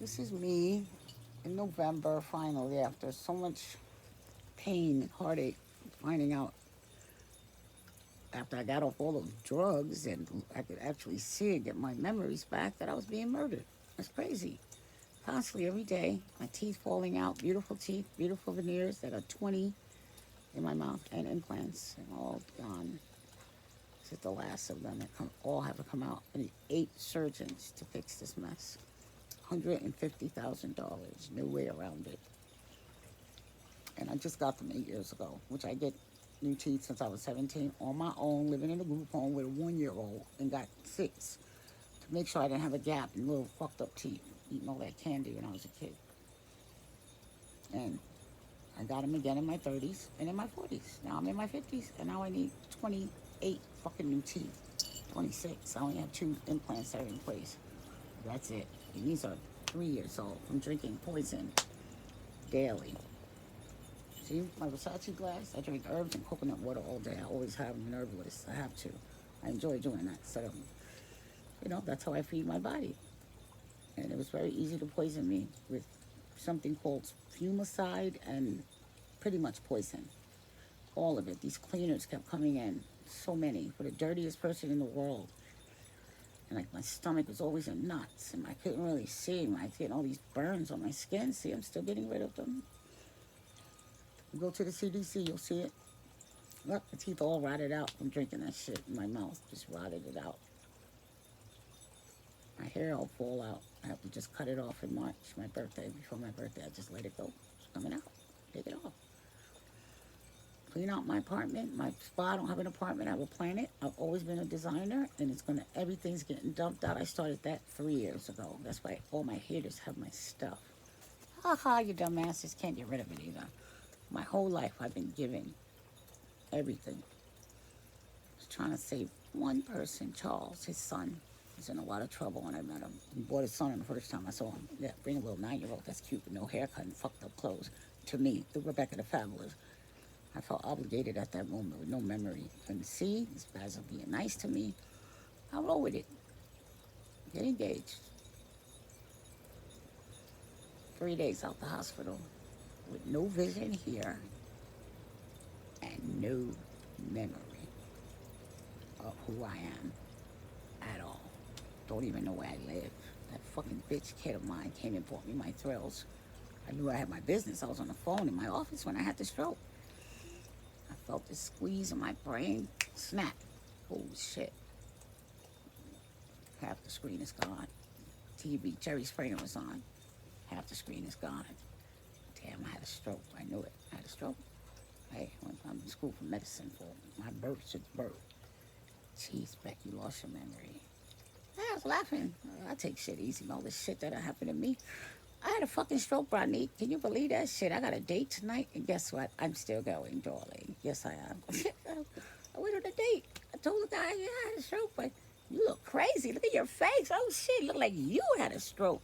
This is me in November, finally, after so much pain and heartache, finding out after I got off all those drugs and I could actually see and get my memories back that I was being murdered. That's crazy. Constantly, every day, my teeth falling out, beautiful teeth, beautiful veneers that are 20 in my mouth, and implants, and all gone. This is the last of them that all have to come out. I need 8 surgeons to fix this mess. $150,000, no way around it. And I just got them 8 years ago, which I get new teeth since I was 17 on my own, living in a group home with a 1 year old, and got 6 to make sure I didn't have a gap and little fucked up teeth, eating all that candy when I was a kid. And I got them again in my 30s and in my 40s. Now I'm in my 50s, and now I need 28 fucking new teeth. 26. I only have 2 implants that are in place. That's it. And these are 3 years old from drinking poison daily. See, my Versace glass, I drink herbs and coconut water all day. I always have an herbalist. I have to. I enjoy doing that. So, that's how I feed my body. And it was very easy to poison me with something called fumicide and pretty much poison. All of it. These cleaners kept coming in. So many. For the dirtiest person in the world. And like my stomach was always in knots, and I couldn't really see. I was getting all these burns on my skin. See, I'm still getting rid of them. You go to the CDC, you'll see it. Look, the teeth all rotted out from drinking that shit in my mouth. Just rotted it out. My hair all fall out. I have to just cut it off in March, my birthday. Before my birthday, I just let it go. It's coming out. Take it off. Clean out my apartment, my spa. I don't have an apartment. I have a planet. I've always been a designer, and everything's getting dumped out. I started that 3 years ago. That's why all my haters have my stuff. Ha ha, you dumbasses can't get rid of it either. My whole life I've been giving everything. I was trying to save one person, Charles, his son. He's in a lot of trouble when I met him. He bought his son the first time I saw him. Yeah, bring a little 9-year-old. That's cute with no haircut and fucked up clothes. To me, the Rebecca the Fabulous. I felt obligated at that moment with no memory. Couldn't see. These guys are being nice to me. I roll with it. Get engaged. 3 days out the hospital with no vision here and no memory of who I am at all. Don't even know where I live. That fucking bitch kid of mine came and bought me my thrills. I knew I had my business. I was on the phone in my office when I had the stroke. I felt this squeeze in my brain. Snap. Holy shit. Half the screen is gone. TV, Jerry Springer was on. Half the screen is gone. Damn, I had a stroke. I knew it. I had a stroke. Hey, I'm in school for medicine for my birth since birth. Jeez, Beck, you lost your memory. I was laughing. I take shit easy. All this shit that happened to me. I had a fucking stroke, Rodney. Can you believe that shit? I got a date tonight, and guess what? I'm still going, darling. Yes, I am. I went on a date. I told the guy, yeah, I had a stroke, but you look crazy. Look at your face. Oh, shit. Look like you had a stroke.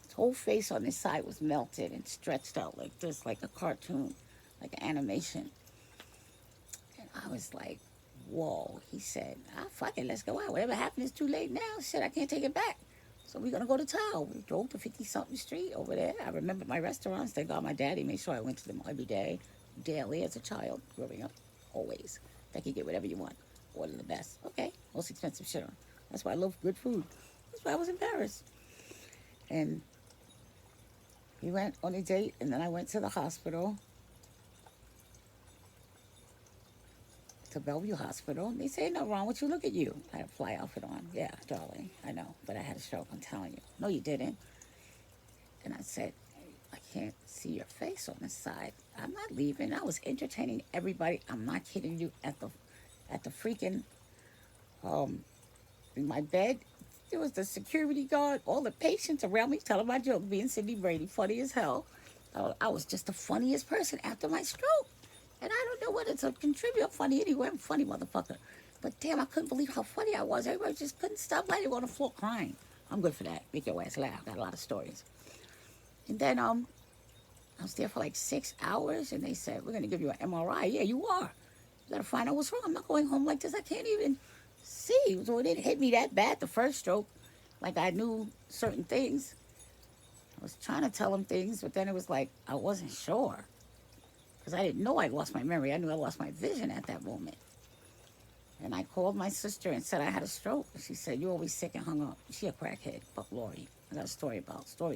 His whole face on this side was melted and stretched out like this, like a cartoon, like an animation. And I was like, whoa. He said, fuck it, let's go out. Whatever happened is too late now. Shit, I can't take it back. So we're gonna go to town. We drove to 50-something street over there. I remember my restaurants. Thank God my daddy made sure I went to them every day, daily as a child, growing up, always. Think you get whatever you want. Order the best. Okay, most expensive shit on. That's why I love good food. That's why I was embarrassed. And we went on a date, and then I went to the hospital, to Bellevue Hospital. And they say, no wrong with you. Look at you. I had a fly outfit on. Yeah, darling, I know. But I had a stroke, I'm telling you. No, you didn't. And I said, I can't see your face on this side. I'm not leaving. I was entertaining everybody. I'm not kidding you. At the freaking, in my bed, there was the security guard, all the patients around me telling my joke, being Cindy Brady, funny as hell. I was just the funniest person after my stroke. And I don't know whether to contribute. I'm funny anyway. I'm a funny motherfucker. But damn, I couldn't believe how funny I was. Everybody just couldn't stop lying on the floor crying. I'm good for that. Make your ass laugh. Got a lot of stories. And then I was there for like 6 hours, and they said, we're going to give you an MRI. Yeah, you are. You got to find out what's wrong. I'm not going home like this. I can't even see. So it didn't hit me that bad, the first stroke. Like I knew certain things. I was trying to tell him things, but then it was like I wasn't sure because I didn't know I lost my memory. I knew I lost my vision at that moment. And I called my sister and said I had a stroke. And she said, "You're always sick," and hung up. She a crackhead. Fuck Lori. I got stories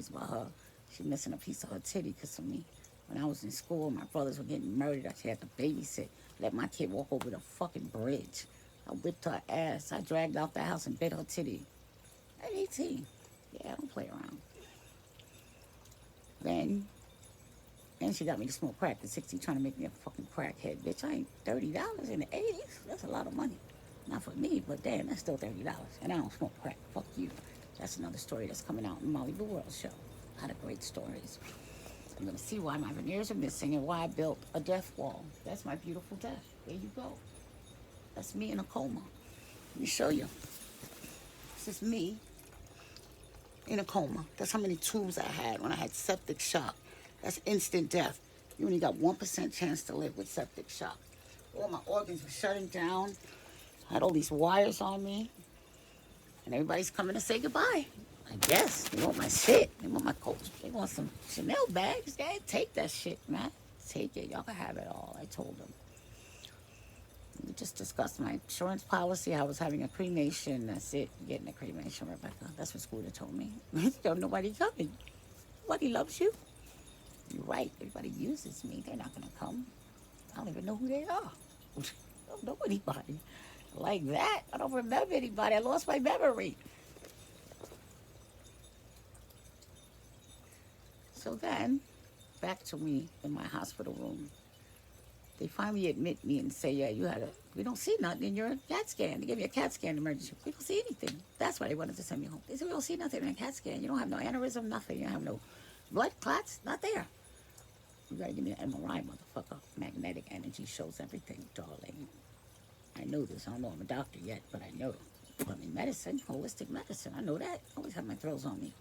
about her. She missing a piece of her titty because of me. When I was in school, my brothers were getting murdered. I had to babysit. Let my kid walk over the fucking bridge. I whipped her ass. I dragged out the house and bit her titty. At 18. Yeah, I don't play around. Then, and she got me to smoke crack at 60, trying to make me a fucking crackhead. Bitch, I ain't $30 in the 80s. That's a lot of money. Not for me, but damn, that's still $30. And I don't smoke crack. Fuck you. That's another story that's coming out in Molly the World show. A lot of great stories. I'm gonna see why my veneers are missing and why I built a death wall. That's my beautiful death. There you go. That's me in a coma. Let me show you. This is me in a coma. That's how many tubes I had when I had septic shock. That's instant death. You only got 1% chance to live with septic shock. All my organs were shutting down. I had all these wires on me. And everybody's coming to say goodbye. I guess. They want my shit. They want my coats. They want some Chanel bags. Yeah, take that shit, man. Take it. Y'all can have it all. I told them. We just discussed my insurance policy. I was having a cremation. That's it. Getting a cremation, Rebecca. That's what Scooter told me. Nobody coming. Nobody loves you. You're right. Everybody uses me. They're not going to come. I don't even know who they are. I don't know anybody like that. I don't remember anybody. I lost my memory. So then, back to me in my hospital room. They finally admit me and say, "Yeah, we don't see nothing in your CAT scan." They gave me a CAT scan emergency. We don't see anything. That's why they wanted to send me home. They said, "We don't see nothing in a CAT scan. You don't have no aneurysm, nothing. You don't have no blood clots, not there. You gotta give me an MRI, motherfucker. Magnetic energy shows everything, darling. I know this. I don't know I'm a doctor yet, but I know. I mean, medicine, holistic medicine. I know that. I always have my throws on me.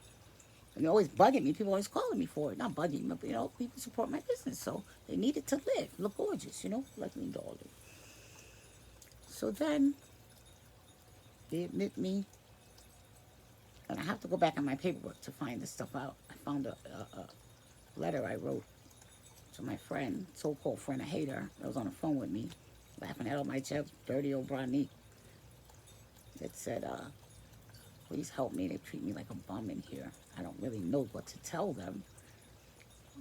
And they're always bugging me. People always calling me for it. Not bugging me, but, people support my business. So they needed to live, look gorgeous, like me, darling. So then they admit me, and I have to go back in my paperwork to find this stuff out. I found a letter I wrote to my friend, so-called friend, I hate her, that was on the phone with me, laughing at all my jokes, dirty old Bronique, that said, "Please help me. They treat me like a bum in here. I don't really know what to tell them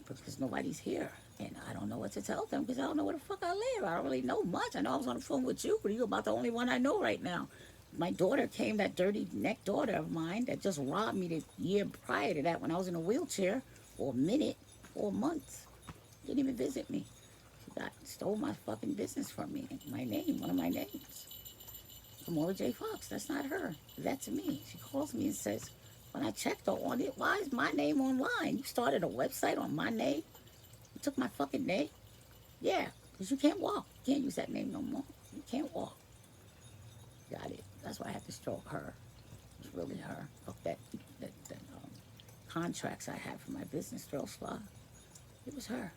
because nobody's here. And I don't know what to tell them because I don't know where the fuck I live. I don't really know much. I know I was on the phone with you, but you're about the only one I know right now. My daughter came, that dirty neck daughter of mine that just robbed me the year prior to that when I was in a wheelchair for a minute, 4 months. Didn't even visit me. She stole my fucking business from me. My name, one of my names. Kamora J. Fox. That's not her. That's me. She calls me and says, when I checked on it, why is my name online? You started a website on my name? You took my fucking name? Yeah, because you can't walk. You can't use that name no more. You can't walk. Got it. That's why I had to stroke her. It was really her. Fuck that contracts I had for my business, Thrill Spa. It was her.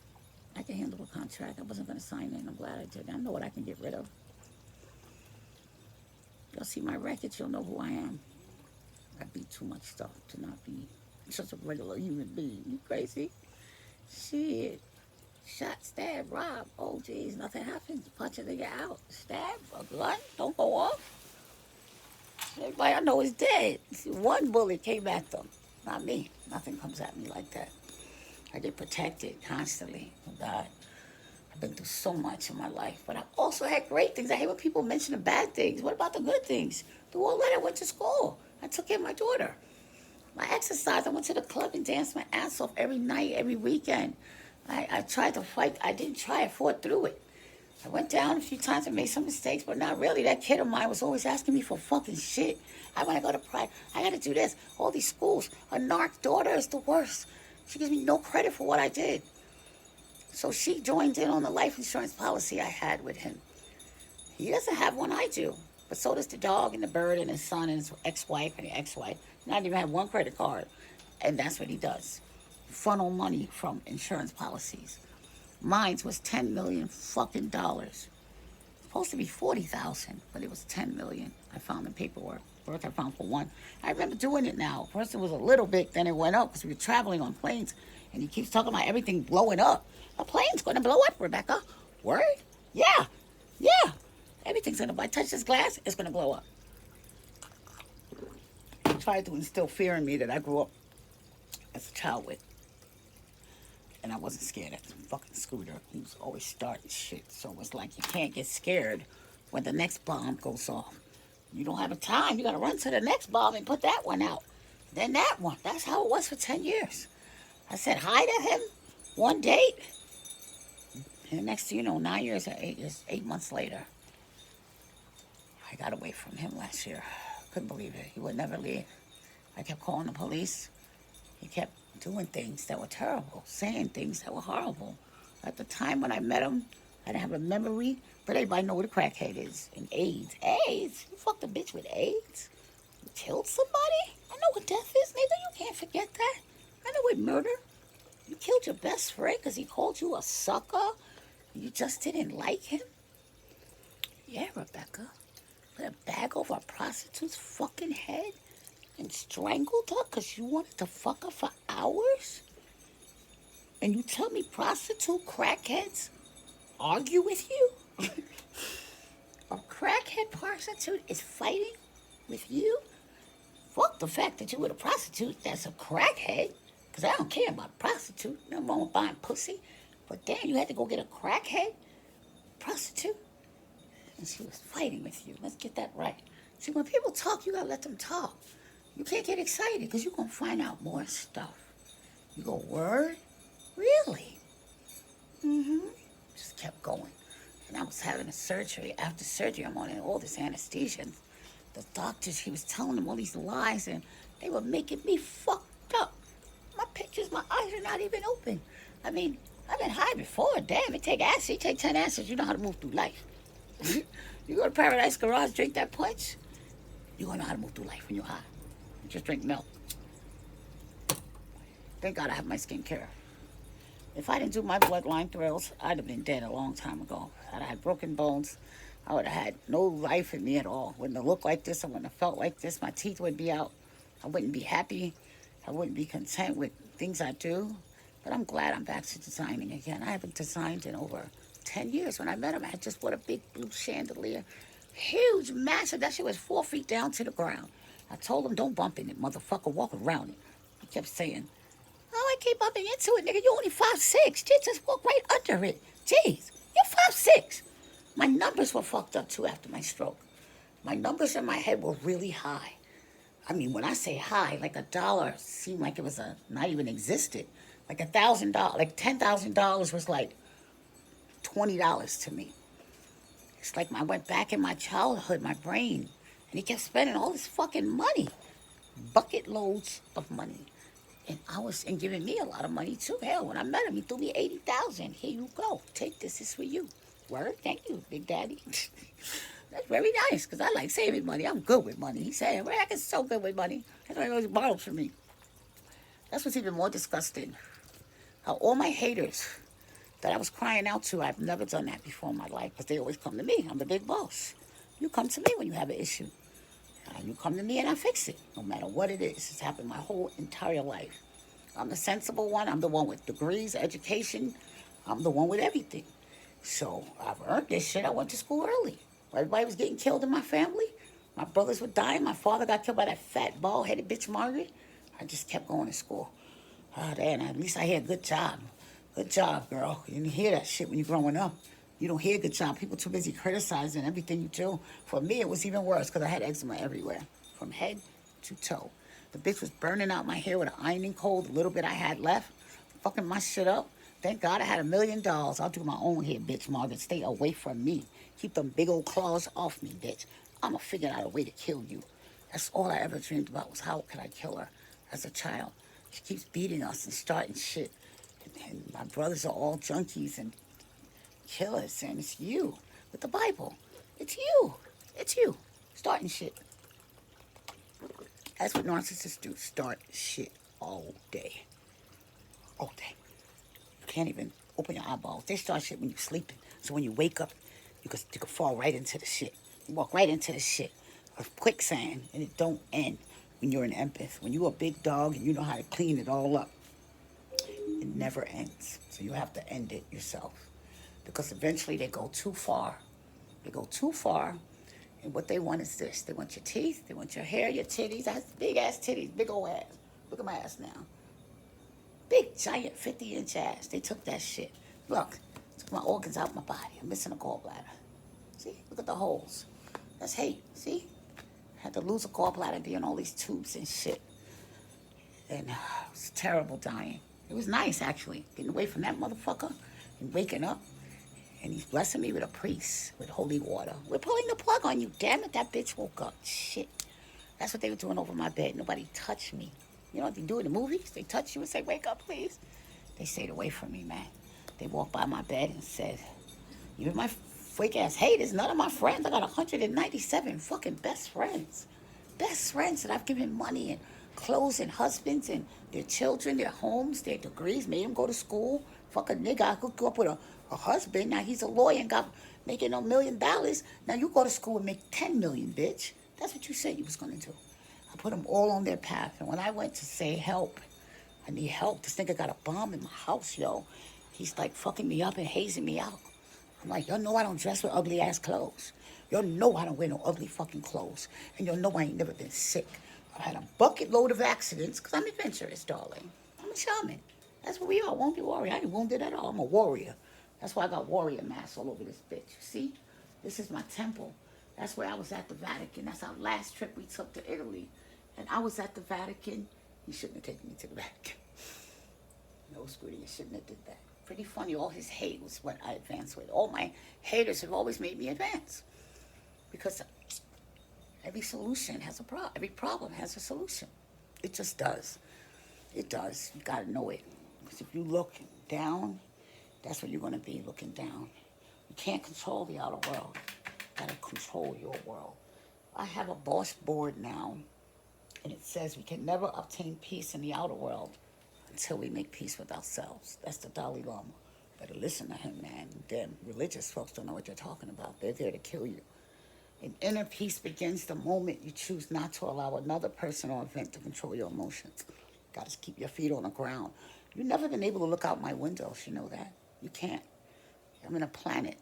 I can handle a contract. I wasn't going to sign it. I'm glad I did. I know what I can get rid of. You'll see my records. You'll know who I am. I beat too much stuff to not be just a regular human being. You crazy? Shit. Shot, stab, rob. Oh, geez, nothing happens. Punch a nigga out. Stab, a gun, don't go off. Everybody I know is dead. See, one bullet came at them. Not me. Nothing comes at me like that. I get protected constantly. Oh, God. I've been through so much in my life, but I also had great things. I hate when people mention the bad things. What about the good things? Through all that, I went to school. I took care of my daughter. My exercise, I went to the club and danced my ass off every night, every weekend. I tried to fight. I didn't try. I fought through it. I went down a few times and made some mistakes, but not really. That kid of mine was always asking me for fucking shit. I want to go to Pride. I got to do this. All these schools. A narc daughter is the worst. She gives me no credit for what I did. So she joined in on the life insurance policy I had with him. He doesn't have one, I do. But so does the dog and the bird and his son and his ex-wife and the ex-wife. Not even have one credit card. And that's what he does. Funnel money from insurance policies. Mine was $10 million fucking dollars. Supposed to be 40,000, but it was 10 million. I found the paperwork. First I found for one. I remember doing it now. First it was a little bit, then it went up because we were traveling on planes. And he keeps talking about everything blowing up. A plane's going to blow up, Rebecca. Word? Yeah. Yeah. Everything's going to, if I touch this glass, it's going to blow up. He tried to instill fear in me that I grew up as a child with. And I wasn't scared at the fucking scooter. He was always starting shit. So it's like you can't get scared when the next bomb goes off. You don't have a time. You got to run to the next bomb and put that one out. Then that one. That's how it was for 10 years. I said hi to him one date. And next thing you know, 9 years or 8 years, 8 months later, I got away from him last year. Couldn't believe it. He would never leave. I kept calling the police. He kept doing things that were terrible, saying things that were horrible. At the time when I met him, I didn't have a memory, but everybody know what a crackhead is. And AIDS. AIDS? You fucked a bitch with AIDS? You killed somebody? I know what death is, nigga. You can't forget that. I know what murder. You killed your best friend because he called you a sucker. You just didn't like him? Yeah, Rebecca. Put a bag over a prostitute's fucking head and strangled her because you wanted to fuck her for hours? And you tell me prostitute crackheads argue with you? A crackhead prostitute is fighting with you? Fuck the fact that you were a prostitute that's a crackhead, because I don't care about a prostitute. Nothing wrong with buying pussy. But damn, you had to go get a crackhead prostitute? And she was fighting with you. Let's get that right. See, when people talk, you gotta let them talk. You can't get excited because you're gonna find out more stuff. You go, word? Really? Just kept going. And I was having a surgery. After surgery, I'm on all this anesthesia. And the doctors, he was telling them all these lies, and they were making me fucked up. My pictures, my eyes are not even open. I mean, I've been high before. Damn, it take acid. You take 10 acids, you know how to move through life. You go to Paradise Garage, drink that punch, you're gonna know how to move through life when you're high. You just drink milk. Thank God I have my skincare. If I didn't do my bloodline thrills, I'd have been dead a long time ago. I'd have had broken bones. I would have had no life in me at all. Wouldn't have looked like this. I wouldn't have felt like this. My teeth would be out. I wouldn't be happy. I wouldn't be content with things I do. But I'm glad I'm back to designing again. I haven't designed in over 10 years. When I met him, I had just bought a big blue chandelier. Huge, massive. That shit was 4 feet down to the ground. I told him, don't bump in it, motherfucker. Walk around it. He kept saying, oh, I keep bumping into it, nigga. You only 5'6". Just walk right under it. Jeez, you're 5'6". My numbers were fucked up, too, after my stroke. My numbers in my head were really high. I mean, when I say high, like $1 seemed like it was not even existed. Like $1,000, like $10,000 was like $20 to me. It's like I went back in my childhood, my brain, and he kept spending all this fucking money. Bucket loads of money. And giving me a lot of money too. Hell, when I met him, he threw me $80,000. Here you go. Take this. This is for you. Word. Thank you, Big Daddy. That's very nice, because I like saving money. I'm good with money. He said, Rack is so good with money. That's why he always borrows from me. That's what's even more disgusting. How all my haters that I was crying out to, I've never done that before in my life, because they always come to me. I'm the big boss. You come to me when you have an issue. You come to me and I fix it, no matter what it is. It's happened my whole entire life. I'm the sensible one. I'm the one with degrees, education. I'm the one with everything. So I've earned this shit. I went to school early. Everybody was getting killed in my family. My brothers were dying. My father got killed by that fat, bald-headed bitch, Margaret. I just kept going to school. Oh, damn, at least I had a good job. Good job, girl. You didn't hear that shit when you're growing up. You don't hear good job. People too busy criticizing everything you do. For me, it was even worse because I had eczema everywhere, from head to toe. The bitch was burning out my hair with an ironing coal, the little bit I had left, fucking my shit up. Thank God I had $1 million. I'll do my own hair, bitch, Margaret. Stay away from me. Keep them big old claws off me, bitch. I'ma figure out a way to kill you. That's all I ever dreamed about was how could I kill her as a child. She keeps beating us and starting shit. And my brothers are all junkies and killers, and it's you with the Bible. It's you. It's you. Starting shit. That's what narcissists do. Start shit all day. All day. You can't even open your eyeballs. They start shit when you're sleeping. So when you wake up, you can fall right into the shit. You walk right into the shit. a quicksand, and it don't end when you're an empath. When you're a big dog and you know how to clean it all up, it never ends. So you have to end it yourself. Because eventually they go too far. They go too far. And what they want is this. They want your teeth. They want your hair, your titties. I have big ass titties, big old ass. Look at my ass now. Big, giant 50-inch ass. They took that shit. Look, took my organs out my body. I'm missing a gallbladder. See? Look at the holes. That's hate. See? I had to lose a gallbladder and be in all these tubes and shit. And it was terrible dying. It was nice, actually, getting away from that motherfucker and waking up. And he's blessing me with a priest, with holy water. We're pulling the plug on you. Damn it, that bitch woke up. Shit. That's what they were doing over my bed. Nobody touched me. You know what they do in the movies? They touch you and say, wake up, please. They stayed away from me, man. They walked by my bed and said, even my fake ass haters, none of my friends. I got 197 fucking best friends. Best friends that I've given money and clothes and husbands and their children, their homes, their degrees, made them go to school. Fuck a nigga. I hooked you up with a husband. Now he's a lawyer and got making $1 million. Now you go to school and make 10 million, bitch. That's what you said you was going to do. I put them all on their path. And when I went to say help, I need help. This nigga got a bomb in my house, yo. He's like fucking me up and hazing me out. I'm like, y'all know I don't dress with ugly ass clothes. Y'all know I don't wear no ugly fucking clothes. And y'all know I ain't never been sick. I've had a bucket load of accidents because I'm adventurous, darling. I'm a shaman. That's what we are. Won't be worried. I ain't wounded at all. I'm a warrior. That's why I got warrior masks all over this bitch. See? This is my temple. That's where I was at the Vatican. That's our last trip we took to Italy. And I was at the Vatican. You shouldn't have taken me to the Vatican. No, Scooty, you shouldn't have did that. Pretty funny. All his hate was what I advanced with. All my haters have always made me advance. Because every solution has a problem. Every problem has a solution. It just does. It does. You got to know it. Because if you look down, that's where you're going to be, looking down. You can't control the outer world. You got to control your world. I have a boss board now, and it says we can never obtain peace in the outer world until we make peace with ourselves. That's the Dalai Lama. Better listen to him, man. Damn, religious folks don't know what you're talking about. They're there to kill you. And inner peace begins the moment you choose not to allow another person or event to control your emotions. You got to keep your feet on the ground. You've never been able to look out my windows. You know that? You can't. I'm in a planet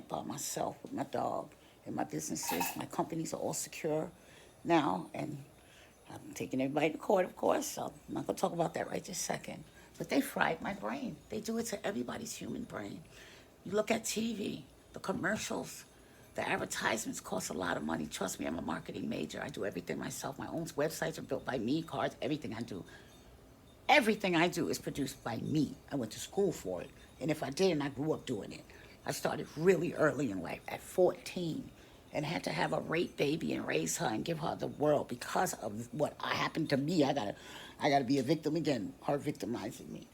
by myself with my dog and my businesses. My companies are all secure now, and I'm taking everybody to court, of course. So I'm not going to talk about that right this second. But they fried my brain. They do it to everybody's human brain. You look at TV, the commercials, the advertisements cost a lot of money. Trust me, I'm a marketing major. I do everything myself. My own websites are built by me, cards, everything I do. Everything I do is produced by me. I went to school for it. And if I didn't, I grew up doing it. I started really early in life, at 14, and had to have a rape baby and raise her and give her the world because of what happened to me. I gotta be a victim again, her victimizing me.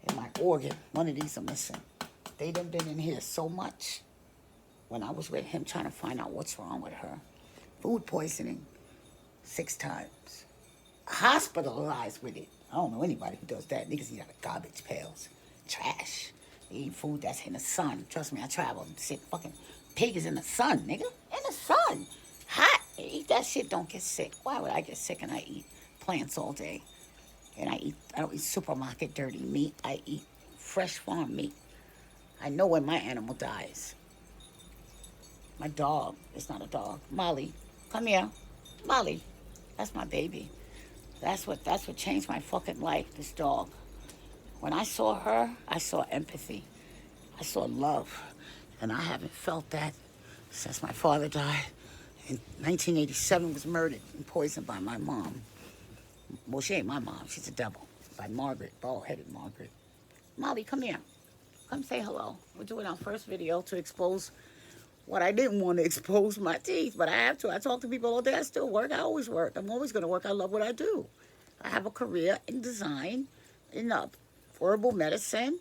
And my organ, one of these are missing. They done been in here so much when I was with him trying to find out what's wrong with her. Food poisoning, 6 times. Hospitalized with it. I don't know anybody who does that. Niggas eat out of garbage pails. Trash. They eat food that's in the sun. Trust me, I travel. Sick fucking pig is in the sun, nigga. In the sun. Hot. They eat that shit, don't get sick. Why would I get sick and I eat plants all day? And I don't eat supermarket dirty meat. I eat fresh farm meat. I know when my animal dies. My dog, it's not a dog. Molly, come here. Molly, that's my baby. That's what changed my fucking life, this dog. When I saw her, I saw empathy. I saw love. And I haven't felt that since my father died. In 1987, was murdered and poisoned by my mom. Well, she ain't my mom. She's a devil. By Margaret, bald-headed Margaret. Molly, come here. Come say hello. We're doing our first video to expose what I didn't want to expose, my teeth, but I have to. I talk to people all day. I still work. I always work. I'm always going to work. I love what I do. I have a career in design, in herbal medicine,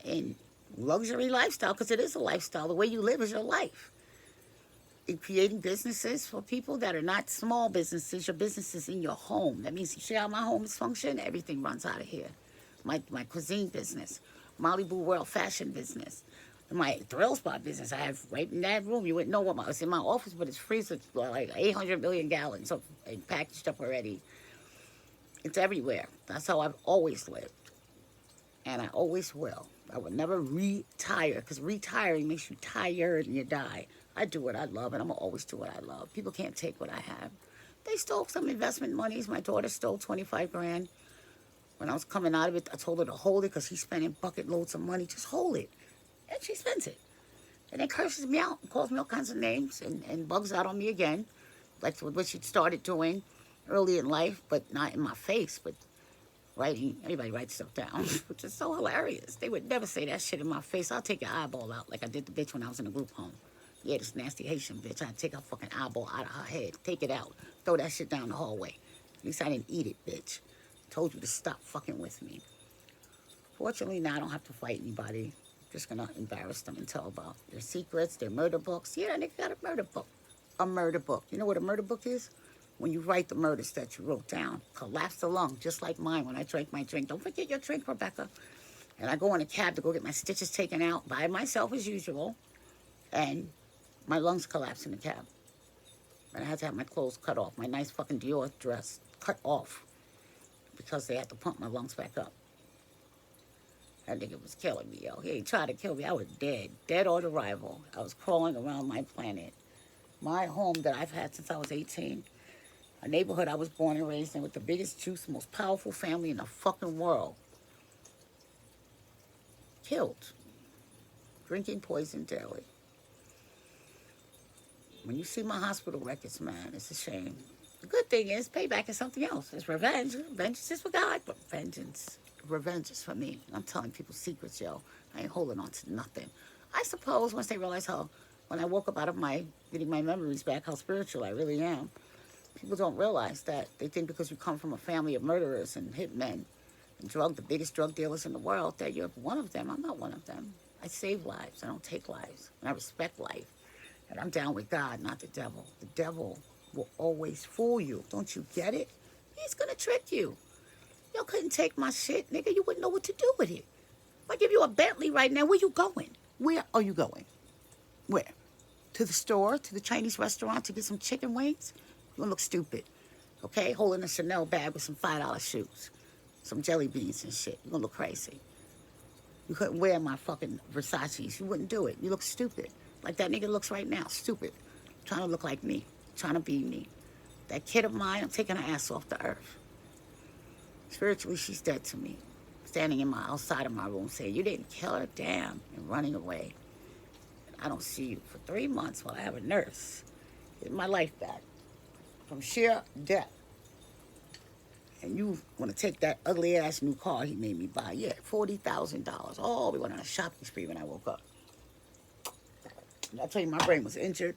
in luxury lifestyle, because it is a lifestyle. The way you live is your life. In creating businesses for people that are not small businesses, your businesses in your home. That means you see how my home is functioning? Everything runs out of here. My cuisine business, Malibu World fashion business, In my thrill spot business, I have right in that room. You wouldn't know what it's in my office, but it's freezer like 800 million gallons of packaged up already. It's everywhere. That's how I've always lived, and I always will. I would never retire because retiring makes you tired and you die. I do what I love, and I'm gonna always do what I love. People can't take what I have. They stole some investment monies. My daughter stole 25 grand. When I was coming out of it, I told her to hold it because he's spending bucket loads of money. Just hold it. And she spends it. And then curses me out and calls me all kinds of names and bugs out on me again. Like what she started doing early in life, but not in my face, but writing. Everybody writes stuff down, which is so hilarious. They would never say that shit in my face. I'll take your eyeball out like I did the bitch when I was in a group home. Yeah, this nasty Haitian bitch. I'd take her fucking eyeball out of her head. Take it out. Throw that shit down the hallway. At least I didn't eat it, bitch. Told you to stop fucking with me. Fortunately, now I don't have to fight anybody. I'm just gonna embarrass them and tell about their secrets, their murder books. Yeah, they got a murder book. A murder book. You know what a murder book is? When you write the murders that you wrote down. Collapse the lung, just like mine when I drank my drink. Don't forget your drink, Rebecca. And I go in a cab to go get my stitches taken out by myself as usual. And my lungs collapsed in the cab. And I had to have my clothes cut off. My nice fucking Dior dress cut off. Because they had to pump my lungs back up. That nigga was killing me, yo. He tried to kill me. I was dead. Dead on arrival. I was crawling around my planet. My home that I've had since I was 18. A neighborhood I was born and raised in with the biggest juice, most powerful family in the fucking world. Killed. Drinking poison daily. When you see my hospital records, man, it's a shame. The good thing is payback is something else. It's revenge. Vengeance is for God, but revenge is for me. I'm telling people secrets, yo. I ain't holding on to nothing. I suppose once they realize how, when I woke up out of getting my memories back, how spiritual I really am. People don't realize that. They think because you come from a family of murderers and hitmen and the biggest drug dealers in the world, that you're one of them. I'm not one of them. I save lives. I don't take lives. And I respect life. And I'm down with God, not the devil. The devil will always fool you. Don't you get it? He's going to trick you. Y'all couldn't take my shit, nigga. You wouldn't know what to do with it. If I give you a Bentley right now, where you going? Where are you going? Where? To the store? To the Chinese restaurant to get some chicken wings? You're going to look stupid. Okay? Holding a Chanel bag with some $5 shoes. Some jelly beans and shit. You're going to look crazy. You couldn't wear my fucking Versace's. You wouldn't do it. You look stupid. Like that nigga looks right now. Stupid. Trying to look like me. Trying to be me. That kid of mine, I'm taking her ass off the earth. Spiritually, she's dead to me. Standing outside of my room saying, you didn't kill her, damn, and running away. And I don't see you for 3 months while I have a nurse. Get my life back from sheer death. And you want to take that ugly ass new car he made me buy. Yeah, $40,000. Oh, we went on a shopping spree when I woke up. And I tell you, my brain was injured.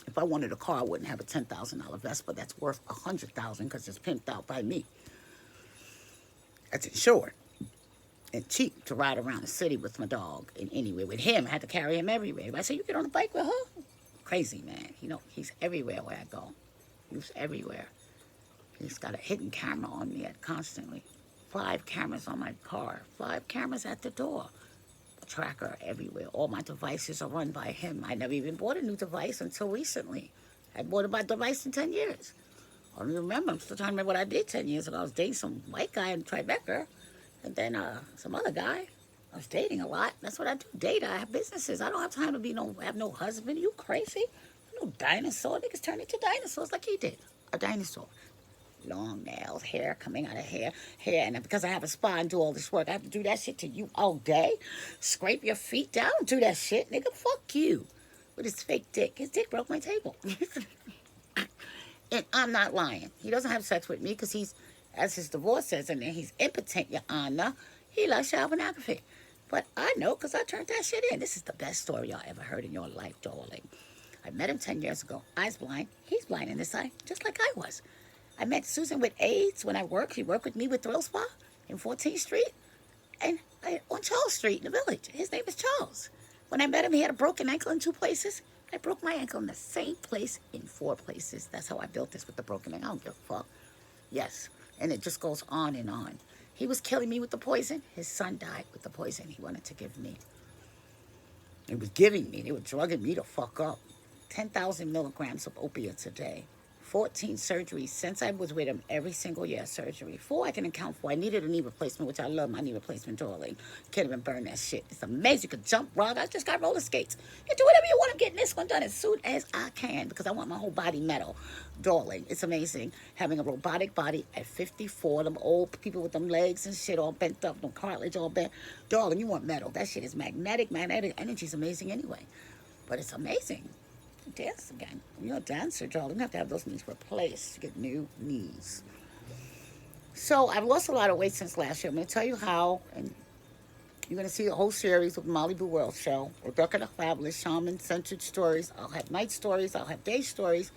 If I wanted a car, I wouldn't have a $10,000 Vespa that's worth $100,000 because it's pimped out by me. That's insured and cheap to ride around the city with my dog and anywhere with him. I had to carry him everywhere. I said, you get on a bike with her? Crazy, man. You know, he's everywhere where I go. He's everywhere. He's got a hidden camera on me constantly. 5 cameras on my car. 5 cameras at the door. A tracker everywhere. All my devices are run by him. I never even bought a new device until recently. I bought my device in 10 years. I don't even remember. I'm still trying to remember what I did 10 years ago. I was dating some white guy in Tribeca. And then some other guy. I was dating a lot. That's what I do. Date. I have businesses. I don't have time to have no husband. Are you crazy? I'm no dinosaur. Niggas turn into dinosaurs like he did. A dinosaur. Long nails, hair coming out of hair. And because I have a spa and do all this work, I have to do that shit to you all day. Scrape your feet down. Do that shit. Nigga, fuck you. With his fake dick. His dick broke my table. And I'm not lying. He doesn't have sex with me because he's, as his divorce says, and then he's impotent, Your Honor. He loves child pornography. But I know because I turned that shit in. This is the best story y'all ever heard in your life, darling. I met him 10 years ago. Eyes blind. He's blind in this eye, just like I was. I met Susan with AIDS when I worked. She worked with me with Thrill Spa in 14th Street and on Charles Street in the village. His name is Charles. When I met him, he had a broken ankle in 2 places. I broke my ankle in the same place in 4 places. That's how I built this with the broken ankle. I don't give a fuck. Yes. And it just goes on and on. He was killing me with the poison. His son died with the poison he wanted to give me. It was giving me, they were drugging me to fuck up. 10,000 milligrams of opiates a day. 14 surgeries since I was with him every single year surgery. 4 I can account for. I needed a knee replacement, which I love my knee replacement, darling. Can't even burn that shit. It's amazing. You can jump, rug. I just got roller skates. You do whatever you want. I'm getting this one done as soon as I can because I want my whole body metal. Darling, it's amazing. Having a robotic body at 54, them old people with them legs and shit all bent up, no cartilage all bent. Darling, you want metal. That shit is magnetic. Magnetic energy is amazing anyway. But it's amazing. Dance again. You're a dancer, darling. You have to have those knees replaced. You get new knees. So I've lost a lot of weight since last year. I'm going to tell you how, and you're going to see a whole series of Molly Boo World Show. Rebecca the Fabulous, shaman-centered stories. I'll have night stories. I'll have day stories.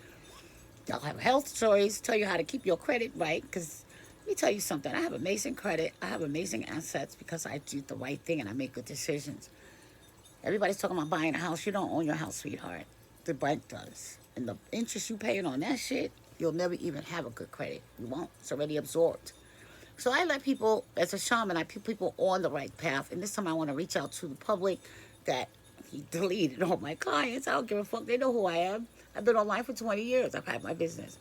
I'll have health stories. Tell you how to keep your credit right. Because let me tell you something. I have amazing credit. I have amazing assets because I do the right thing and I make good decisions. Everybody's talking about buying a house. You don't own your house, sweetheart. The bank does. And the interest you paying on that shit, you'll never even have a good credit. You won't. It's already absorbed. So I let people, as a shaman, I put people on the right path. And this time I want to reach out to the public that he deleted all my clients. I don't give a fuck. They know who I am. I've been online for 20 years. I've had my business.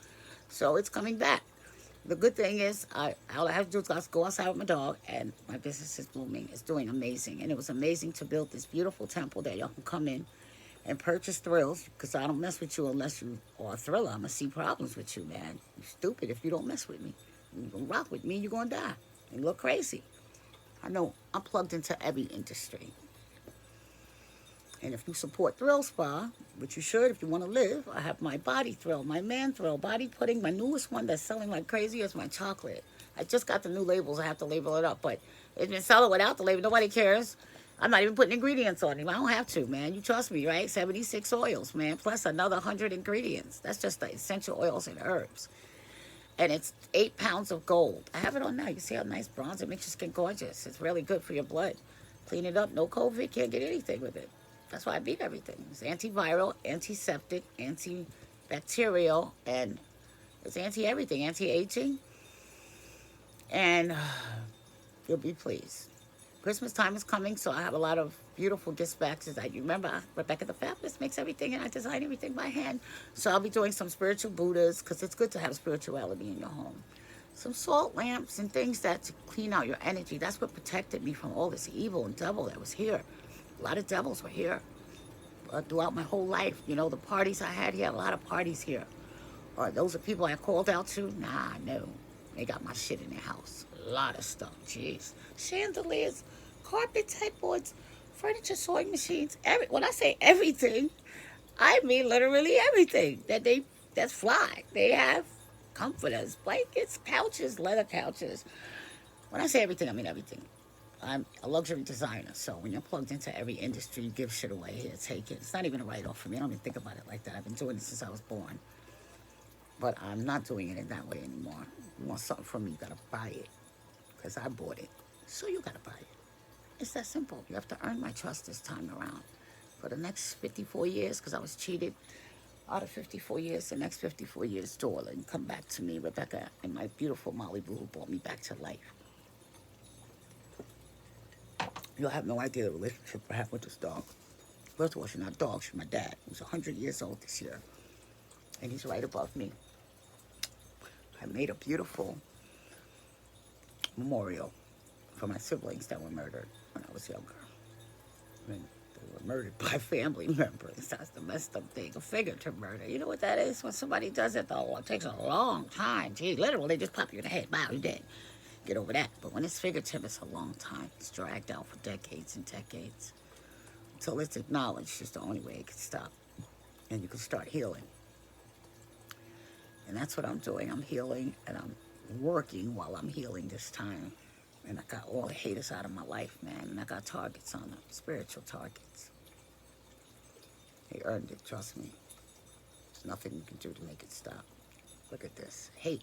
So it's coming back. The good thing is, all I have to do is go outside with my dog, and my business is blooming. It's doing amazing. And it was amazing to build this beautiful temple that y'all can come in and purchase thrills, because I don't mess with you unless you are a thriller. I'm going to see problems with you, man. You're stupid if you don't mess with me. You're going to rock with me, you're going to die. And look crazy. I know I'm plugged into every industry. And if you support Thrill Spa, which you should if you want to live, I have my body thrill, my man thrill, body pudding. My newest one that's selling like crazy is my chocolate. I just got the new labels. I have to label it up, but it's been selling without the label. Nobody cares. I'm not even putting ingredients on it. I don't have to, man. You trust me, right? 76 oils, man, plus another 100 ingredients. That's just the essential oils and herbs. And it's 8 pounds of gold. I have it on now. You see how nice bronze? It makes your skin gorgeous. It's really good for your blood. Clean it up. No COVID. Can't get anything with it. That's why I beat everything. It's antiviral, antiseptic, antibacterial, and it's anti-everything, anti-aging. And you'll be pleased. Christmas time is coming, so I have a lot of beautiful dispatches. You remember, Rebecca the Fabulous makes everything, and I design everything by hand. So I'll be doing some spiritual Buddhas, because it's good to have spirituality in your home. Some salt lamps and things that clean out your energy. That's what protected me from all this evil and devil that was here. A lot of devils were here throughout my whole life. You know, the parties I had here, a lot of parties here. Those are people I called out to? Nah, no. They got my shit in their house. A lot of stuff, jeez. Chandeliers, carpets, headboards, furniture, sewing machines. When I say everything, I mean literally everything that's fly. They have comforters, blankets, couches, leather couches. When I say everything, I mean everything. I'm a luxury designer, so when you're plugged into every industry, you give shit away. Here, take it. It's not even a write-off for me. I don't even think about it like that. I've been doing this since I was born. But I'm not doing it in that way anymore. You want something from me, you gotta buy it. Because I bought it. So you gotta buy it. It's that simple. You have to earn my trust this time around. For the next 54 years, because I was cheated out of 54 years, the next 54 years, darling, come back to me, Rebecca, and my beautiful Molly Boo who brought me back to life. You'll have no idea the relationship I have with this dog. First of all, she's not a dog, she's my dad. He's 100 years old this year. And he's right above me. I made a beautiful memorial for my siblings that were murdered when I was younger. I mean, they were murdered by family members. That's the messed up thing, a figurative murder. You know what that is? When somebody does it, though, it takes a long time. Gee, literally, they just pop you in the head. Wow, you're dead. Get over that. But when it's figurative, it's a long time. It's dragged out for decades and decades. Until it's acknowledged, it's the only way it can stop. And you can start healing. And that's what I'm doing. I'm healing, and I'm working while I'm healing this time. And I got all the haters out of my life, man. And I got targets on them, spiritual targets. They earned it, trust me. There's nothing you can do to make it stop. Look at this. Hate.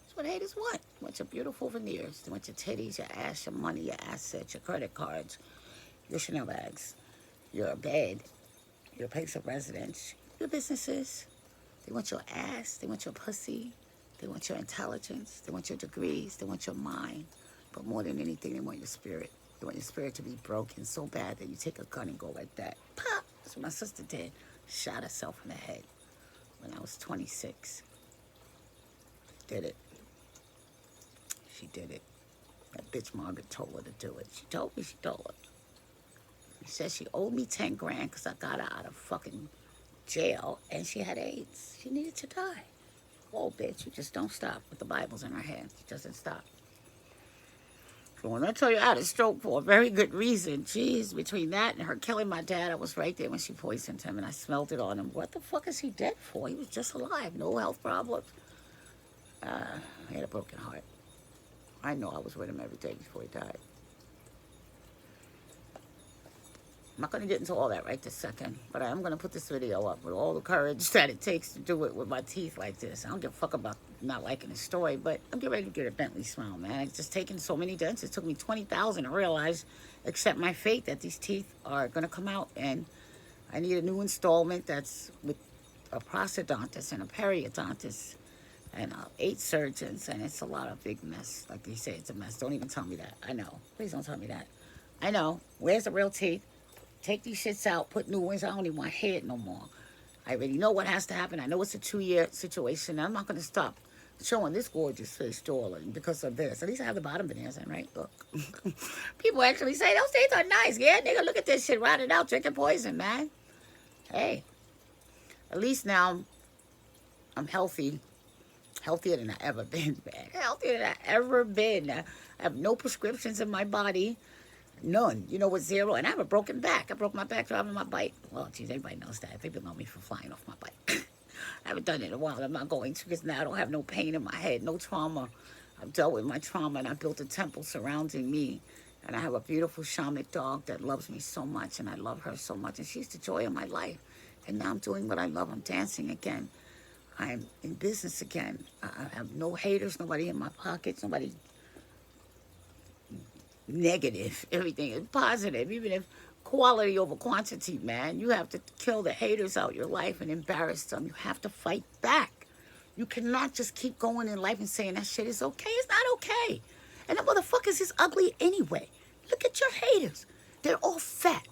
That's what haters want. They want your beautiful veneers. They want your titties, your ass, your money, your assets, your credit cards, your Chanel bags, your bed, your place of residence, your businesses. They want your ass. They want your pussy. They want your intelligence. They want your degrees. They want your mind. But more than anything, they want your spirit. You want your spirit to be broken so bad that you take a gun and go like that. Pop! That's what my sister did. Shot herself in the head when I was 26. Did it. She did it. That bitch Margaret told her to do it. She told me she told her. She said she owed me 10 grand because I got her out of fucking jail and she had AIDS. She needed to die. Oh, bitch, you just don't stop with the Bibles in her hand. She doesn't stop. So when I tell you I had a stroke for a very good reason, geez, between that and her killing my dad, I was right there when she poisoned him and I smelled it on him. What the fuck is he dead for? He was just alive, no health problems. He had a broken heart. I know I was with him every day before he died. I'm not going to get into all that right this second, but I am going to put this video up with all the courage that it takes to do it with my teeth like this. I don't give a fuck about not liking the story, but I'm getting ready to get a Bentley smile, man. It's just taken so many dents. It took me 20,000 to realize, accept my fate, that these teeth are going to come out, and I need a new installment that's with a prosthodontist and a periodontist and 8 surgeons, and it's a lot of big mess. Like they say, it's a mess. Don't even tell me that. I know. Please don't tell me that. I know. Where's the real teeth? Take these shits out, put new ones. I don't even want hair no more. I already know what has to happen. I know it's a 2-year situation. I'm not going to stop showing this gorgeous face darling because of this. At least I have the bottom veneers in, right? Look. People actually say, those teeth are nice. Yeah, nigga, look at this shit. Rotted out, drinking poison, man. Hey. At least now I'm healthy. Healthier than I ever been, man. Healthier than I ever been. I have no prescriptions in my body. None. You know what, 0? And I have a broken back. I broke my back driving my bike. Well, geez, everybody knows that. People know me for flying off my bike. I haven't done it in a while. I'm not going to because now I don't have no pain in my head, no trauma. I've dealt with my trauma and I built a temple surrounding me. And I have a beautiful shamanic dog that loves me so much and I love her so much. And she's the joy of my life. And now I'm doing what I love. I'm dancing again. I'm in business again. I have no haters, nobody in my pockets, nobody negative. Everything is positive. Even if quality over quantity, man, you have to kill the haters out your life and embarrass them. You have to fight back. You cannot just keep going in life and saying that shit is okay. It's not okay. And the motherfuckers is ugly anyway. Look at your haters. They're all fat.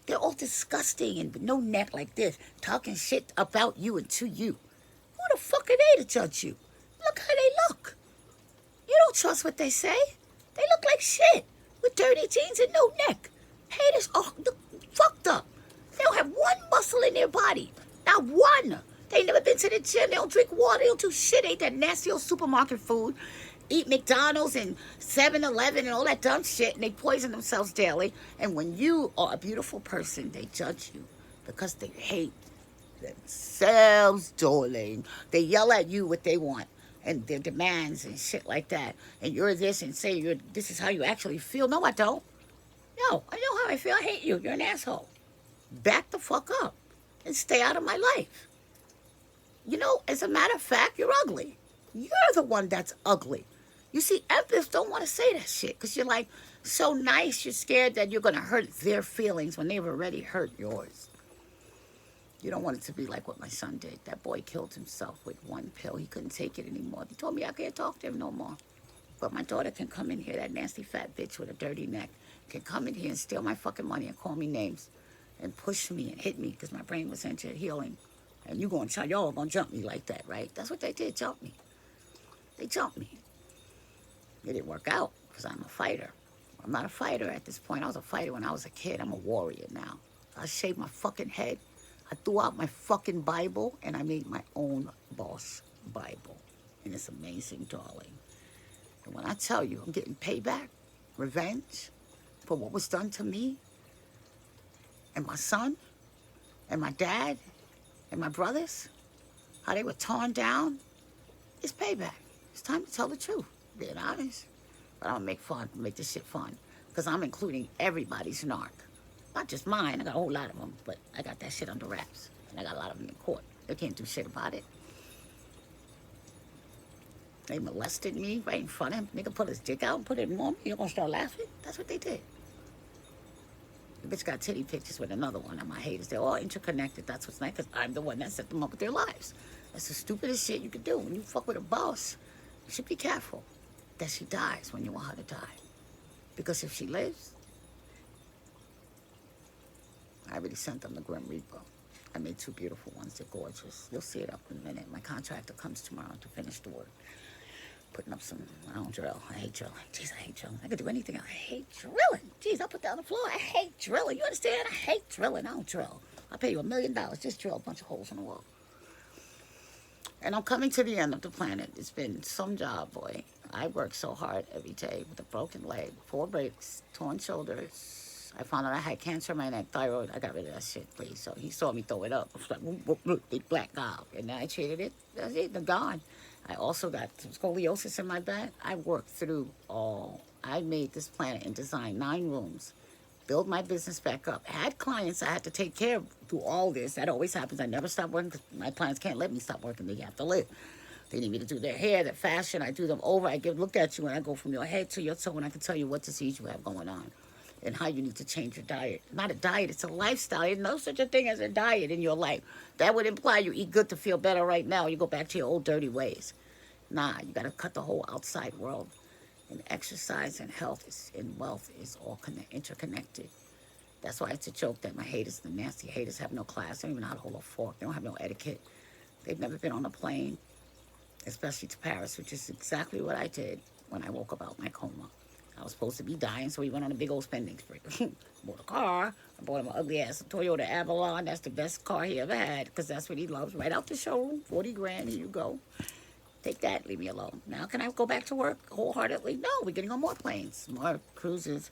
They're all disgusting and with no neck like this, talking shit about you and to you. Who the fuck are they to judge you? Look how they look. You don't trust what they say. They look like shit with dirty jeans and no neck. Haters are fucked up. They don't have one muscle in their body. Not one. They ain't never been to the gym. They don't drink water. They don't do shit. They eat that nasty old supermarket food. Eat McDonald's and 7-Eleven and all that dumb shit. And they poison themselves daily. And when you are a beautiful person, they judge you because they hate themselves, darling. They yell at you what they want and their demands and shit like that. And you're this and say this is how you actually feel. No, I don't. No, I know how I feel. I hate you. You're an asshole. Back the fuck up and stay out of my life. You know, as a matter of fact, you're ugly. You're the one that's ugly. You see, empaths don't want to say that shit because you're like so nice. You're scared that you're going to hurt their feelings when they've already hurt yours. You don't want it to be like what my son did. That boy killed himself with 1 pill. He couldn't take it anymore. He told me I can't talk to him no more. But my daughter can come in here, that nasty fat bitch with a dirty neck, can come in here and steal my fucking money and call me names and push me and hit me because my brain was into healing. And y'all gonna jump me like that, right? That's what they did, jump me. They jumped me. It didn't work out because I'm a fighter. I'm not a fighter at this point. I was a fighter when I was a kid. I'm a warrior now. I shaved my fucking head. I threw out my fucking Bible and I made my own boss Bible. And it's amazing, darling. And when I tell you I'm getting payback, revenge for what was done to me and my son and my dad and my brothers, how they were torn down, it's payback. It's time to tell the truth, being honest. But I'm gonna make this shit fun because I'm including everybody's narc. Not just mine, I got a whole lot of them, but I got that shit under wraps. And I got a lot of them in court. They can't do shit about it. They molested me right in front of him. Nigga put his dick out and put it in on me. You're gonna start laughing? That's what they did. The bitch got titty pictures with another one of my haters. They're all interconnected. That's what's nice, because I'm the one that set them up with their lives. That's the stupidest shit you could do. When you fuck with a boss, you should be careful that she dies when you want her to die. Because if she lives, I already sent them the Grim Reaper. I made 2 beautiful ones. They're gorgeous. You'll see it up in a minute. My contractor comes tomorrow to finish the work. Putting up some, I don't drill. I hate drilling. Jeez, I hate drilling. I could do anything. I hate drilling. Jeez, I'll put down the floor. I hate drilling. You understand? I hate drilling. I don't drill. I'll pay you $1 million. Just drill a bunch of holes in the wall. And I'm coming to the end of the planet. It's been some job, boy. I work so hard every day with a broken leg, 4 breaks, torn shoulders. I found out I had cancer in my neck, thyroid. I got rid of that shit, please. So he saw me throw it up. I was like, whoop, whoop, whoop, big black gob. And then I treated it. That's it. They're gone. I also got scoliosis in my back. I worked through all. I made this planet and designed 9 rooms. Build my business back up. I had clients I had to take care of through all this. That always happens. I never stop working because my clients can't let me stop working. They have to live. They need me to do their hair, their fashion. I do them over. I look at you and I go from your head to your toe and I can tell you what disease you have going on and how you need to change your diet. Not a diet, it's a lifestyle. There's no such a thing as a diet in your life. That would imply you eat good to feel better right now. You go back to your old dirty ways. Nah, you got to cut the whole outside world. And exercise and health and wealth is all interconnected. That's why it's a joke that my haters, the nasty haters, have no class. They don't even know how to hold a fork. They don't have no etiquette. They've never been on a plane, especially to Paris, which is exactly what I did when I woke up out my coma. I was supposed to be dying, so we went on a big old spending spree. Bought a car. I bought him an ugly ass Toyota Avalon. That's the best car he ever had, because that's what he loves. Right out the showroom, 40 grand, here you go. Take that, leave me alone. Now can I go back to work wholeheartedly? No, we're getting on more planes, more cruises.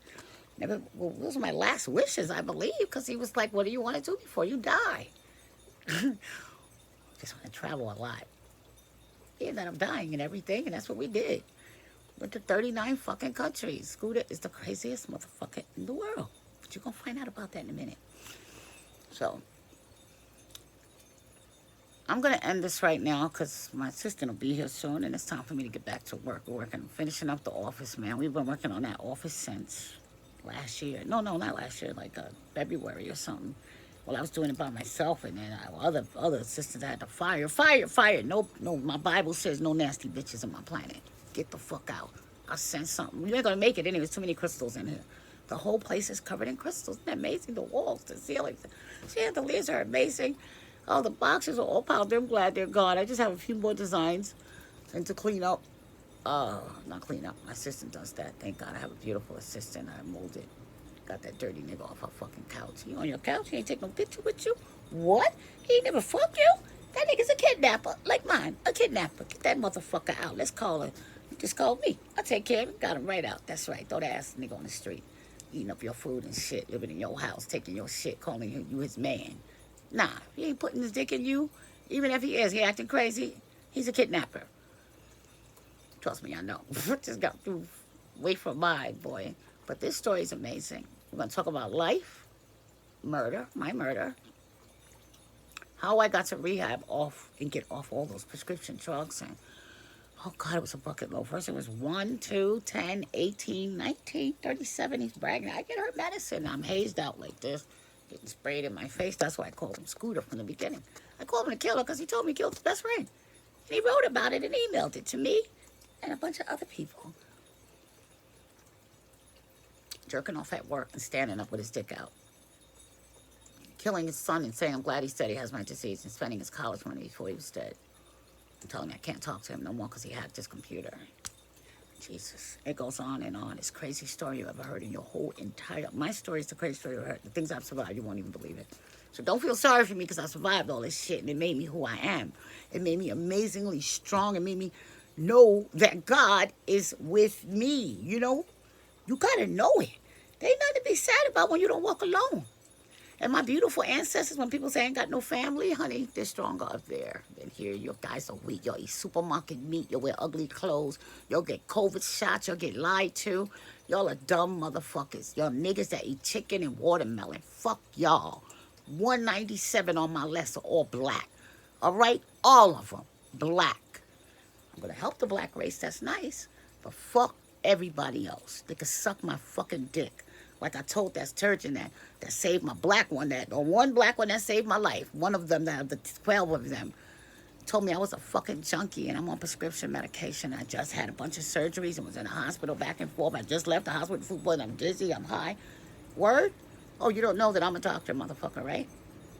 Well, those are my last wishes, I believe, because he was like, what do you want to do before you die? Just want to travel a lot. Yeah, that I'm dying and everything, and that's what we did. Went to 39 fucking countries. Scooter is the craziest motherfucker in the world. But you're going to find out about that in a minute. So, I'm going to end this right now because my assistant will be here soon, and it's time for me to get back to work. We're finishing up the office, man. We've been working on that office since last year. No, not last year, like February or something. Well, I was doing it by myself, and then other assistants I had to fire. No, my Bible says no nasty bitches on my planet. Get the fuck out. I'll send something. You ain't gonna make it anyway. There's too many crystals in here. The whole place is covered in crystals. Isn't that amazing? The walls, the ceilings, the chandeliers are amazing. All the boxes are all piled. I'm glad they're gone. I just have a few more designs and to clean up. Not clean up. My assistant does that. Thank God I have a beautiful assistant. I molded. Got that dirty nigga off her fucking couch. You on your couch? He ain't take no picture with you? What? He ain't never fuck you? That nigga's a kidnapper. Like mine. A kidnapper. Get that motherfucker out. Let's call her. Just call me. I'll take care of him. Got him right out. That's right. Throw that ass nigga on the street. Eating up your food and shit. Living in your house. Taking your shit. Calling you his man. Nah. He ain't putting his dick in you. Even if he is. He acting crazy. He's a kidnapper. Trust me, I know. Just got through way from mine, boy. But this story is amazing. We're going to talk about life, murder, my murder, how I got to rehab off and get off all those prescription drugs. And, oh, God, it was a bucket load. First, it was 1, 2, 10, 18, 19, 37. He's bragging. I get her medicine. I'm hazed out like this, getting sprayed in my face. That's why I called him Scooter from the beginning. I called him a killer because he told me he killed his best friend. And he wrote about it and emailed it to me and a bunch of other people. Jerking off at work and standing up with his dick out. Killing his son and saying, I'm glad he said he has my disease, and spending his college money before he was dead. And telling me I can't talk to him no more because he hacked his computer. Jesus. It goes on and on. It's the craziest story you ever heard in your whole entire... My story is the craziest story you ever heard. The things I've survived, you won't even believe it. So don't feel sorry for me because I survived all this shit, and it made me who I am. It made me amazingly strong. It made me know that God is with me, you know? You gotta know it. There ain't nothing to be sad about when you don't walk alone. And my beautiful ancestors, when people say I ain't got no family, honey, they're stronger up there than here. You guys are weak. Y'all eat supermarket meat. You'll wear ugly clothes. You'll get COVID shots. You'll get lied to. Y'all are dumb motherfuckers. Y'all niggas that eat chicken and watermelon. Fuck y'all. 197 on my list are all black. All right? All of them. Black. I'm going to help the black race. That's nice. But fuck everybody else. They could suck my fucking dick. Like I told that surgeon that saved my black one, or one black one that saved my life. One of them, the 12 of them, told me I was a fucking junkie and I'm on prescription medication. I just had a bunch of surgeries and was in the hospital back and forth. I just left the hospital, but I'm dizzy, I'm high. Word? Oh, you don't know that I'm a doctor, motherfucker, right?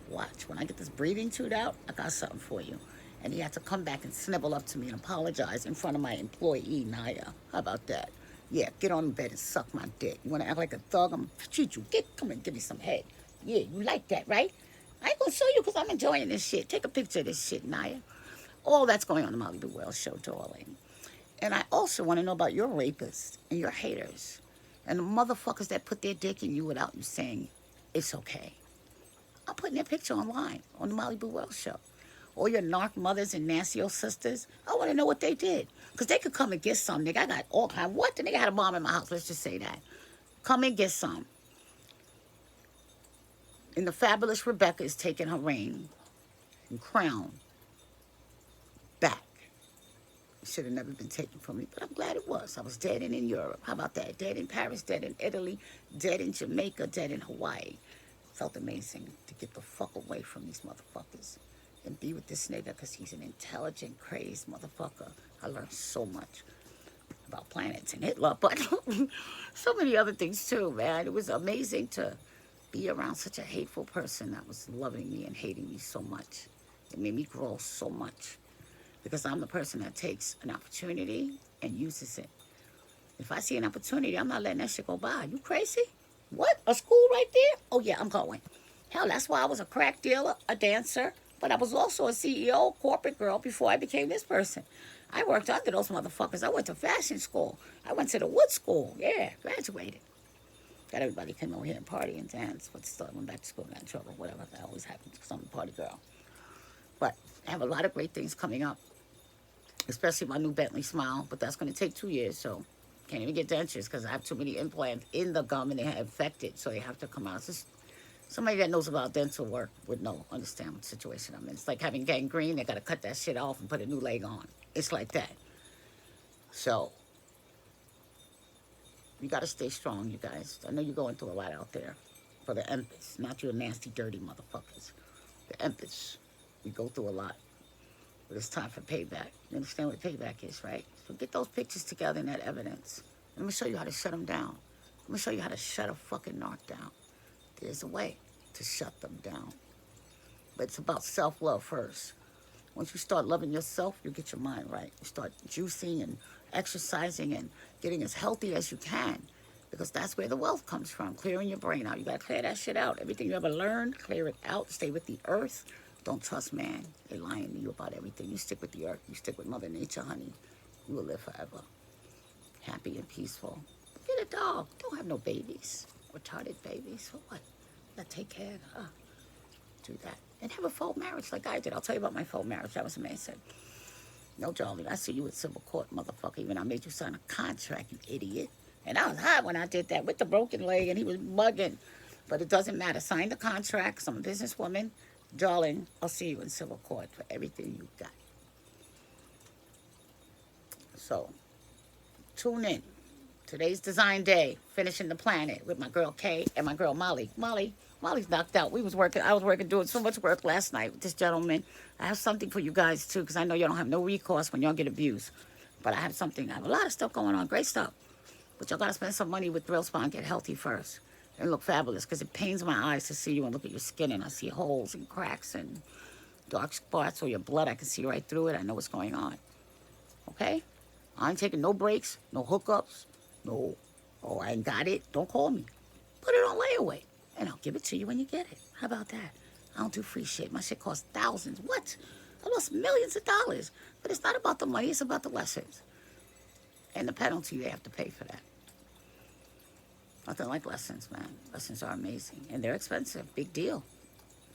Watch. When I get this breathing chewed out, I got something for you. And he had to come back and snivel up to me and apologize in front of my employee, Naya. How about that? Yeah, get on the bed and suck my dick. You want to act like a thug? I'm gonna treat you. Come and give me some head. Yeah, you like that, right? I ain't gonna show you because I'm enjoying this shit. Take a picture of this shit, Naya. All that's going on the Molly Boo Wells show, darling. And I also want to know about your rapists and your haters and the motherfuckers that put their dick in you without you saying it's okay. I'm putting their picture online on the Molly Boo Wells show. All your narc mothers and nasty old sisters, I want to know what they did. Because they could come and get some, nigga. I got all kind. What? The nigga had a bomb in my house. Let's just say that. Come and get some. And the fabulous Rebecca is taking her reign and crown back. It should have never been taken from me, but I'm glad it was. I was dead and in Europe. How about that? Dead in Paris, dead in Italy, dead in Jamaica, dead in Hawaii. Felt amazing to get the fuck away from these motherfuckers and be with this nigga because he's an intelligent, crazed motherfucker. I learned so much about planets and Hitler, but so many other things too, man. It was amazing to be around such a hateful person that was loving me and hating me so much. It made me grow so much because I'm the person that takes an opportunity and uses it. If I see an opportunity, I'm not letting that shit go by. You crazy? What? A school right there? Oh, yeah, I'm going. Hell, that's why I was a crack dealer, a dancer, but I was also a CEO, corporate girl before I became this person. I worked under those motherfuckers. I went to fashion school. I went to the wood school. Yeah, graduated. Got everybody come over here and party and dance, but still I went back to school and got in trouble, whatever. That always happens because I'm a party girl. But I have a lot of great things coming up, especially my new Bentley Smile, but that's going to take 2 years, so can't even get dentures because I have too many implants in the gum and they have infected, so they have to come out. It's just somebody that knows about dental work would know, understand what situation I'm in. It's like having gangrene, they got to cut that shit off and put a new leg on. It's like that. So, you got to stay strong, you guys. I know you're going through a lot out there for the empaths, not your nasty, dirty motherfuckers. The empaths, we go through a lot. But it's time for payback. You understand what payback is, right? So get those pictures together and that evidence. Let me show you how to shut them down. Let me show you how to shut a fucking narc down. There's a way to shut them down. But it's about self-love first. Once you start loving yourself, you get your mind right. You start juicing and exercising and getting as healthy as you can. Because that's where the wealth comes from, clearing your brain out. You gotta clear that shit out. Everything you ever learned, clear it out. Stay with the earth. Don't trust man. They're lying to you about everything. You stick with the earth. You stick with Mother Nature, honey. You will live forever. Happy and peaceful. Get a dog. Don't have no babies. Retarded babies. For what? You gotta take care of her. Do that. And have a full marriage like I did. I'll tell you about my full marriage. That was amazing. No, darling, I see you in civil court, motherfucker. Even I made you sign a contract, you idiot. And I was high when I did that with the broken leg, and he was bugging. But it doesn't matter. Sign the contract, 'cause I'm a businesswoman. Darling, I'll see you in civil court for everything you got. So, tune in. Today's design day, finishing the planet with my girl Kay and my girl Molly. Molly's knocked out. I was working, doing so much work last night with this gentleman. I have something for you guys too, because I know y'all don't have no recourse when y'all get abused. But I have something. I have a lot of stuff going on, great stuff. But y'all gotta spend some money with Thrill Spa and get healthy first and look fabulous, because it pains my eyes to see you and look at your skin, and I see holes and cracks and dark spots or your blood. I can see right through it. I know what's going on. Okay? I ain't taking no breaks, no hookups, no, oh, I ain't got it. Don't call me. Put it on layaway, and I'll give it to you when you get it. How about that? I don't do free shit. My shit costs thousands. What? I lost millions of dollars. But it's not about the money. It's about the lessons and the penalty they have to pay for that. Nothing like lessons, man. Lessons are amazing, and they're expensive. Big deal.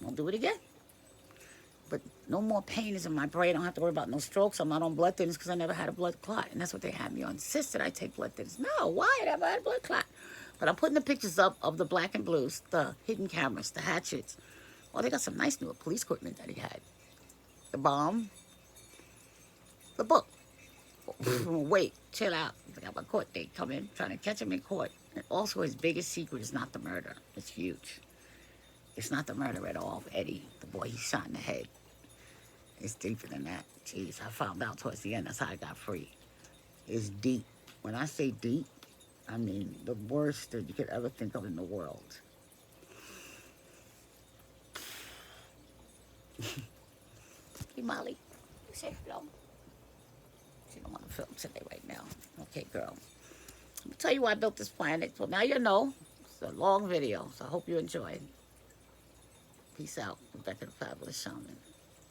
Won't do it again. But no more pain is in my brain. I don't have to worry about no strokes. I'm not on blood thinners because I never had a blood clot. And that's what they had me on. Insisted I take blood thinners. No, why? I never had a blood clot. But I'm putting the pictures up of the black and blues, the hidden cameras, the hatchets. Well, they got some nice new police equipment that he had. The bomb, the book. Wait, chill out. I got my court date coming, trying to catch him in court. And also, his biggest secret is not the murder. It's huge. It's not the murder at all of Eddie, the boy he shot in the head. It's deeper than that. Jeez, I found out towards the end. That's how I got free. It's deep. When I say deep, I mean the worst that you could ever think of in the world. Hey, Molly, you say hello. She don't want to film today right now. Okay, girl. Let me tell you why I built this planet. So now you know. It's a long video, so I hope you enjoy. Peace out. Rebecca the Fabulous Shaman.